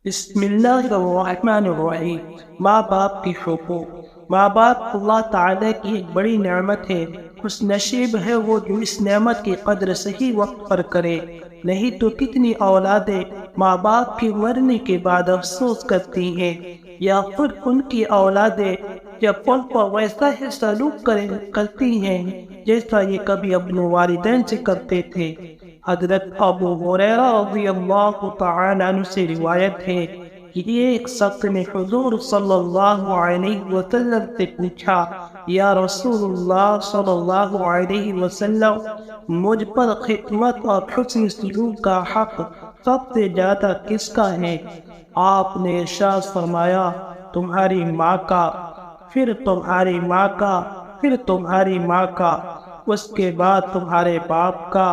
بسم اللہ الرحمن الرحیم۔ ماں باپ کی حقوق۔ ماں باپ اللہ تعالیٰ کی ایک بڑی نعمت ہے۔ خوش نصیب ہے وہ جو اس نعمت کی قدر صحیح وقت پر کرے، نہیں تو کتنی اولادیں ماں باپ کے مرنے کے بعد افسوس کرتی ہیں، یا خود ان کی اولادیں جب ان پر ویسا ہی سلوک کرتی ہیں جیسا یہ کبھی اپنے والدین سے کرتے تھے۔ حضرت ابو ہریرہ رضی اللہ تعالیٰ عنہ سے روایت ہے کہ ایک شخص نے حضور صلی اللہ علیہ وسلم سے پوچھا، یا رسول اللہ صلی اللہ علیہ وسلم، مجھ پر خدمت اور حسن سلوک کا حق سب سے زیادہ کس کا ہے؟ آپ نے ارشاد فرمایا، تمہاری ماں کا، پھر تمہاری ماں کا، پھر تمہاری ماں کا، اس کے بعد تمہارے باپ کا،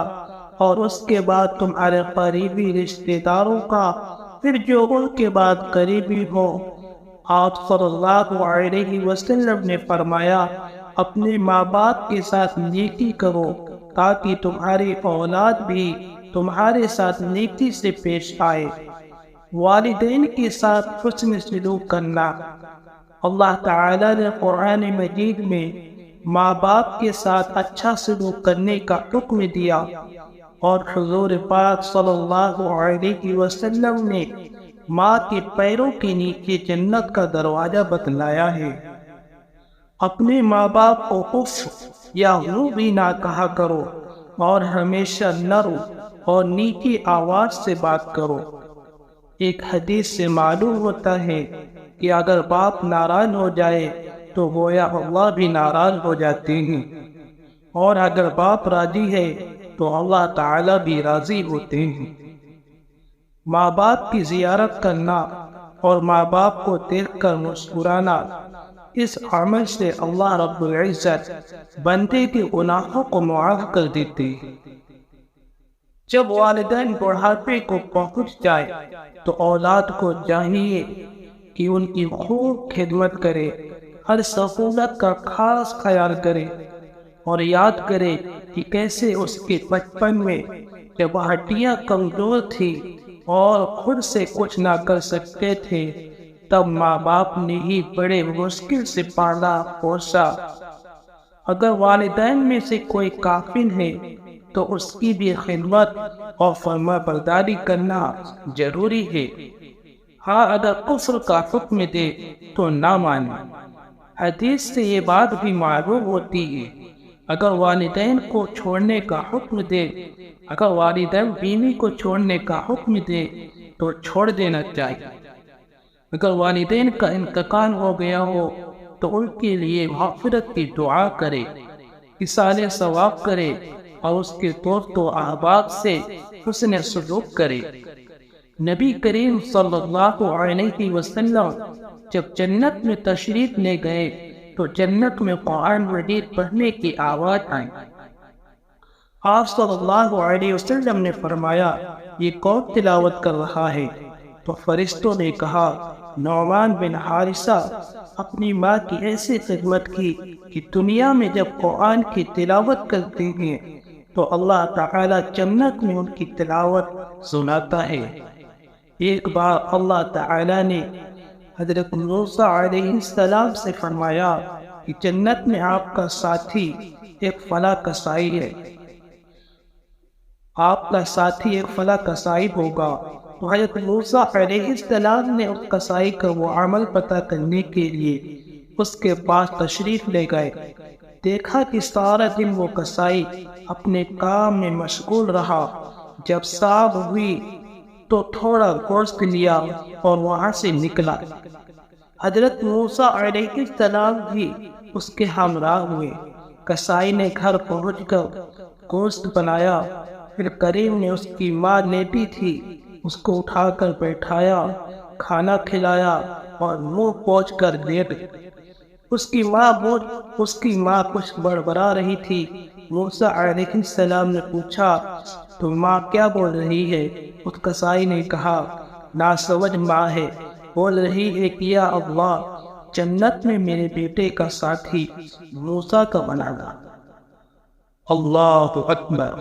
اور اس کے بعد تمہارے قریبی رشتہ داروں کا، پھر جو ان کے بعد قریبی ہو۔ آپ صلی اللہ علیہ وسلم نے فرمایا، اپنے ماں باپ کے ساتھ نیکی کرو تاکہ تمہاری اولاد بھی تمہارے ساتھ نیکی سے پیش آئے۔ والدین کے ساتھ حسن سلوک کرنا۔ اللہ تعالیٰ نے قرآن مجید میں ماں باپ کے ساتھ اچھا سلوک کرنے کا حکم دیا، اور حضور پاک صلی اللہ علیہ وسلم نے ماں کے پیروں کے نیچے جنت کا دروازہ بتلایا ہے۔ اپنے ماں باپ کو اف یا یوں بھی نہ کہا کرو، اور ہمیشہ نرم اور نیچی آواز سے بات کرو۔ ایک حدیث سے معلوم ہوتا ہے کہ اگر باپ ناراض ہو جائے تو گویا اللہ بھی ناراض ہو جاتے ہیں، اور اگر باپ راضی ہے تو اللہ تعالیٰ بھی راضی ہوتے ہیں۔ ماں باپ کی زیارت کرنا اور ماں باپ کو دیکھ کر مسکرانا، اس عمل سے اللہ رب العزت بندے کے گناہوں کو معاف کر دیتے ہیں۔ جب والدین بڑھاپے کو پہنچ جائے تو اولاد کو چاہیے کہ ان کی خوب خدمت کرے، ہر سہولت کا خاص خیال کرے، اور یاد کرے کہ کیسے اس کے بچپن میں جب ہڈیاں کمزور تھی اور خود سے کچھ نہ کر سکتے تھے، تب ماں باپ نے ہی بڑے مشکل سے پالا پوسا۔ اگر والدین میں سے کوئی کافر ہے تو اس کی بھی خدمت اور فرما برداری کرنا ضروری ہے۔ ہاں، اگر کفر کا حکم دے تو نہ مانے۔ حدیث سے یہ بات بھی معلوم ہوتی ہے، اگر والدین کو چھوڑنے کا حکم دے، اگر والدین بیوی کو چھوڑنے کا حکم دے تو چھوڑ دینا چاہیے۔ اگر والدین کا انتقال ہو گیا ہو تو ان کے لیے مغفرت کی دعا کرے، ایصال ثواب کرے، اور اس کے دوست و احباب سے حسن سلوک کرے۔ نبی کریم صلی اللہ علیہ وسلم جب جنت میں تشریف لے گئے تو جنت میں قرآن مجید پڑھنے کی آواز آئی۔ آپ صلی اللہ علیہ وسلم نے فرمایا، یہ کون تلاوت کر رہا ہے؟ تو فرشتوں نے کہا، نعمان بن حارثہ۔ اپنی ماں کی ایسی خدمت کی کہ دنیا میں جب قرآن کی تلاوت کرتے ہیں تو اللہ تعالیٰ جنت میں ان کی تلاوت سناتا ہے۔ ایک بار اللہ تعالیٰ نے حضرت موسیٰ علیہ السلام سے فرمایا کہ جنت میں آپ کا ساتھی ایک فلاں کسائی ہے، آپ کا ساتھی ایک فلاں کسائی ہوگا۔ تو حضرت موسیٰ علیہ السلام نے اس کسائی کا وہ عمل پتہ کرنے کے لیے اس کے پاس تشریف لے گئے۔ دیکھا کہ سارا دن وہ کسائی اپنے کام میں مشغول رہا۔ جب شام ہوئی تو تھوڑا گوشت لیا اور وہاں سے نکلا۔ حضرت موسیٰ علیہ السلام بھی اس کے ہمراہ ہوئے۔ کسائی نے گھر پہنچ کر گوشت بنایا، پھر کریم نے اس کی ماں لیٹی تھی، اس کو اٹھا کر بیٹھایا، کھانا کھلایا اور منہ پوچھ کر لیٹ گئی۔ اس کی ماں کچھ بڑبڑا رہی تھی۔ موسیٰ علیہ السلام نے پوچھا، تو ماں کیا بول رہی ہے؟ اس کسائی نے کہا، ناسمجھ ماں ہے، بول رہی ہے کہ یا اللہ، جنت میں میرے بیٹے کا ساتھی موسیٰ کا بنانا۔ اللہ اکبر۔